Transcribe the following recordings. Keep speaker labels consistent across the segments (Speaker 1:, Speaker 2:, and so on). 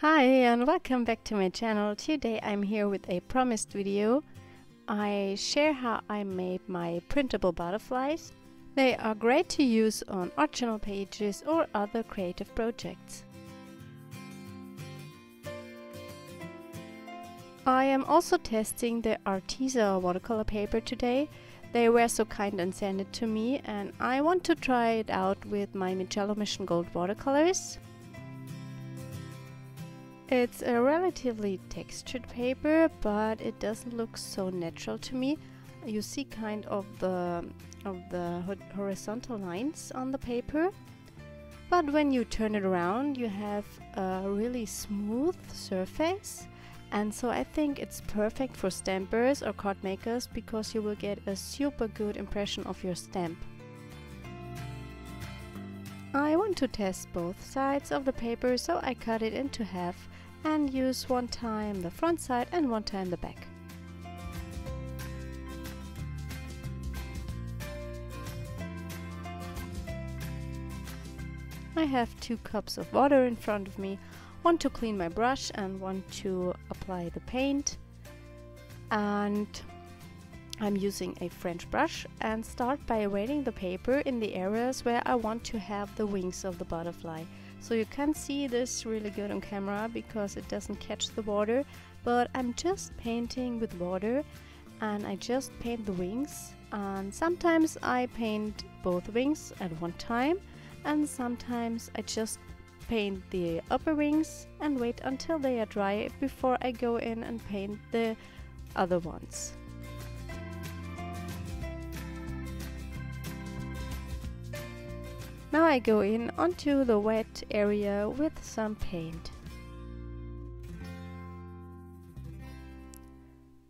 Speaker 1: Hi and welcome back to my channel. Today I'm here with a promised video. I share how I made my printable butterflies. They are great to use on art journal pages or other creative projects. I am also testing the Arteza watercolor paper today. They were so kind and sent it to me, and I want to try it out with my Mijello Mission Gold watercolors. It's a relatively textured paper, but it doesn't look so natural to me. You see kind of the horizontal lines on the paper, but when you turn it around you have a really smooth surface, and so I think it's perfect for stampers or card makers because you will get a super good impression of your stamp. I want to test both sides of the paper, so I cut it into half and use one time the front side and one time the back. I have 2 cups of water in front of me, one to clean my brush and one to apply the paint. And I'm using a French brush and start by weighting the paper in the areas where I want to have the wings of the butterfly. So you can see this really good on camera because it doesn't catch the water, but I'm just painting with water and I just paint the wings, and sometimes I paint both wings at one time and sometimes I just paint the upper wings and wait until they are dry before I go in and paint the other ones. Now I go in onto the wet area with some paint.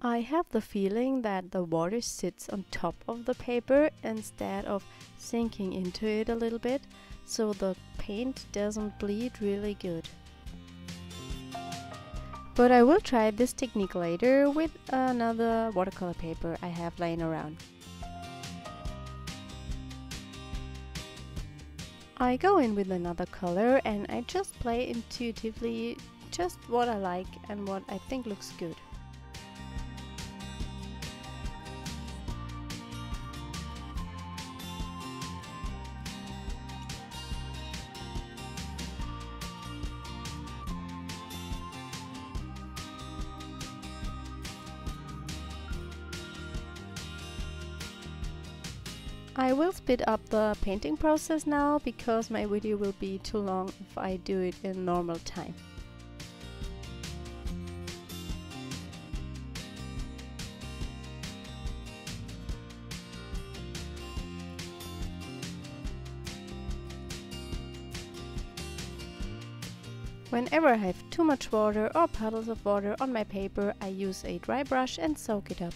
Speaker 1: I have the feeling that the water sits on top of the paper instead of sinking into it a little bit, so the paint doesn't bleed really good. But I will try this technique later with another watercolor paper I have laying around. I go in with another color and I just play intuitively just what I like and what I think looks good. I will speed up the painting process now because my video will be too long if I do it in normal time. Whenever I have too much water or puddles of water on my paper, I use a dry brush and soak it up.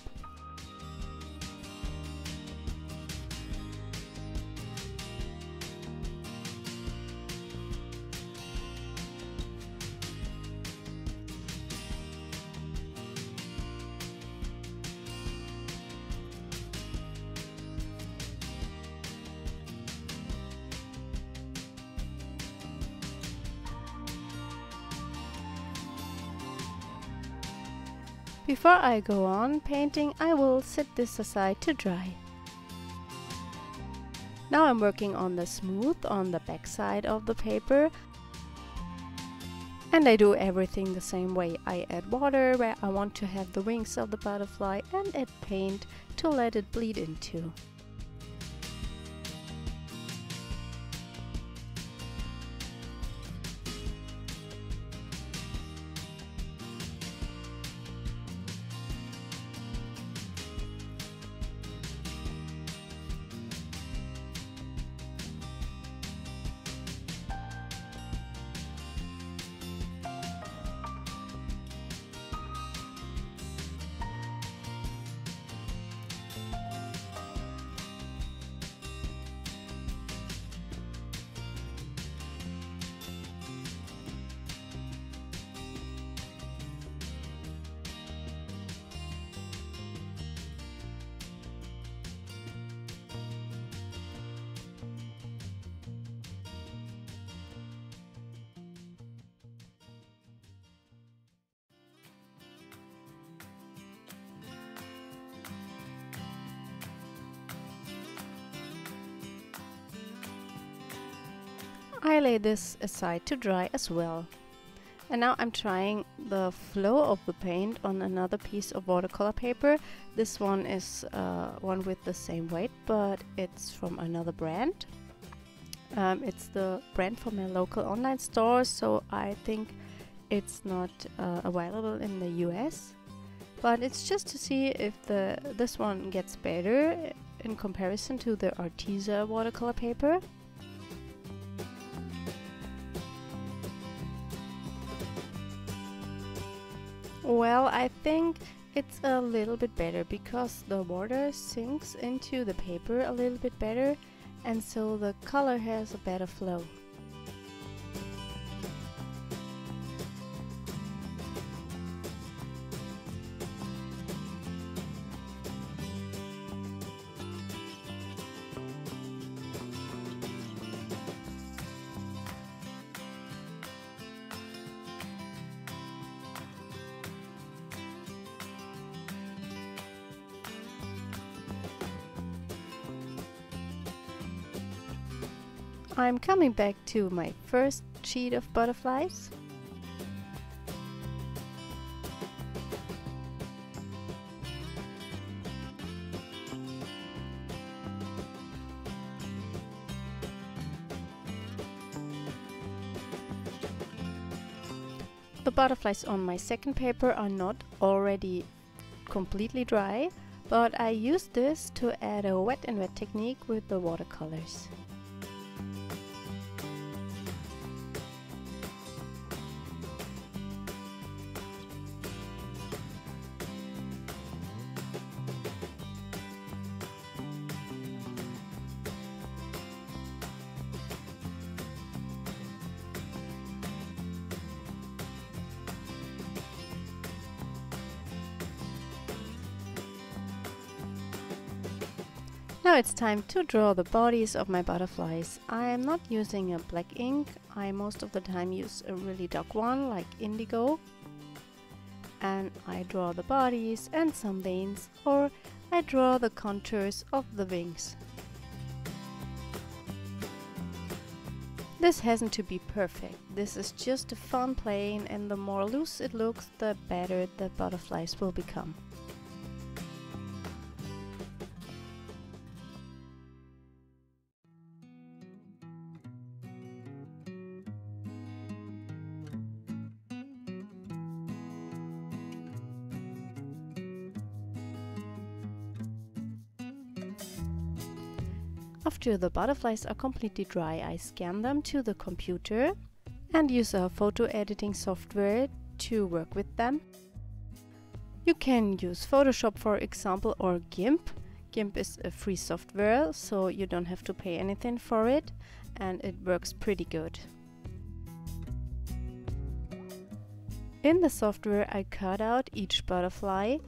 Speaker 1: Before I go on painting, I will set this aside to dry. Now I'm working on the smooth on the back side of the paper. And I do everything the same way. I add water where I want to have the wings of the butterfly and add paint to let it bleed into. I lay this aside to dry as well. And now I'm trying the flow of the paint on another piece of watercolor paper. This one is one with the same weight, but it's from another brand. It's the brand from my local online store, so I think it's not available in the US. But it's just to see if this one gets better in comparison to the Arteza watercolor paper. Well, I think it's a little bit better because the water sinks into the paper a little bit better, and so the color has a better flow. I'm coming back to my first sheet of butterflies. The butterflies on my second paper are not already completely dry, but I used this to add a wet and wet technique with the watercolors. Now it's time to draw the bodies of my butterflies. I am not using a black ink. I most of the time use a really dark one like indigo. And I draw the bodies and some veins, or I draw the contours of the wings. This hasn't to be perfect. This is just a fun plane, and the more loose it looks, the better the butterflies will become. After the butterflies are completely dry, I scan them to the computer and use a photo editing software to work with them. You can use Photoshop, for example, or GIMP. GIMP is a free software, so you don't have to pay anything for it, and it works pretty good. In the software, I cut out each butterfly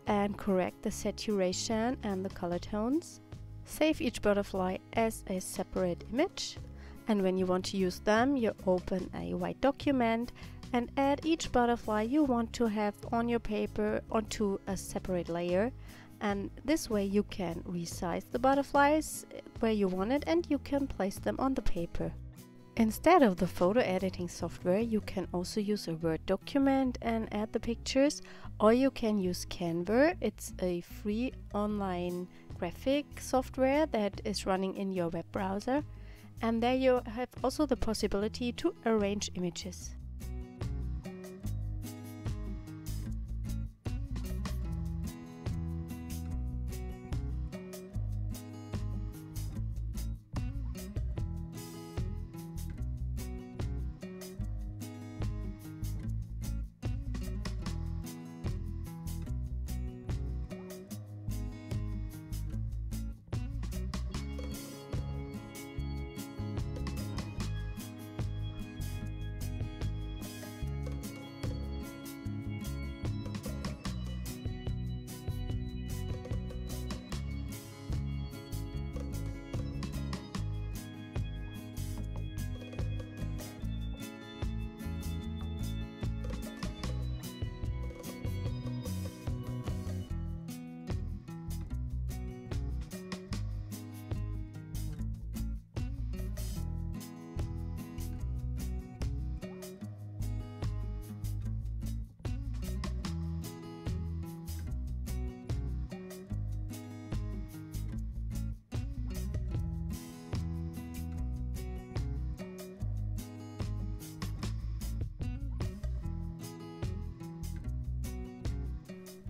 Speaker 1: and correct the saturation and the color tones. Save each butterfly as a separate image, and when you want to use them, you open a white document and add each butterfly you want to have on your paper onto a separate layer, and this way you can resize the butterflies where you want it and you can place them on the paper. Instead of the photo editing software, you can also use a Word document and add the pictures, or you can use Canva. It's a free online graphic software that is running in your web browser, and there you have also the possibility to arrange images.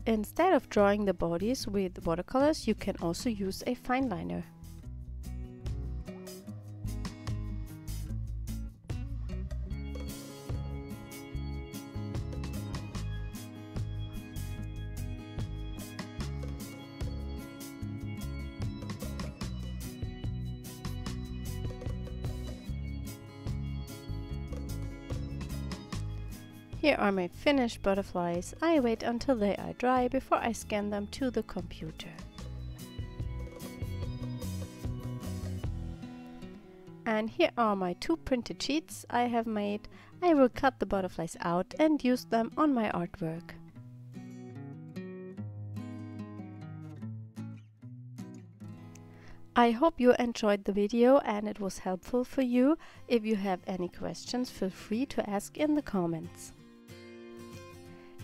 Speaker 1: instead of drawing the bodies with watercolors, you can also use a fineliner. Here are my finished butterflies. I wait until they are dry before I scan them to the computer. And here are my 2 printed sheets I have made. I will cut the butterflies out and use them on my artwork. I hope you enjoyed the video and it was helpful for you. If you have any questions, feel free to ask in the comments.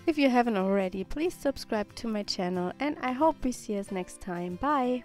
Speaker 1: If you haven't already, please subscribe to my channel and I hope we see us next time. Bye!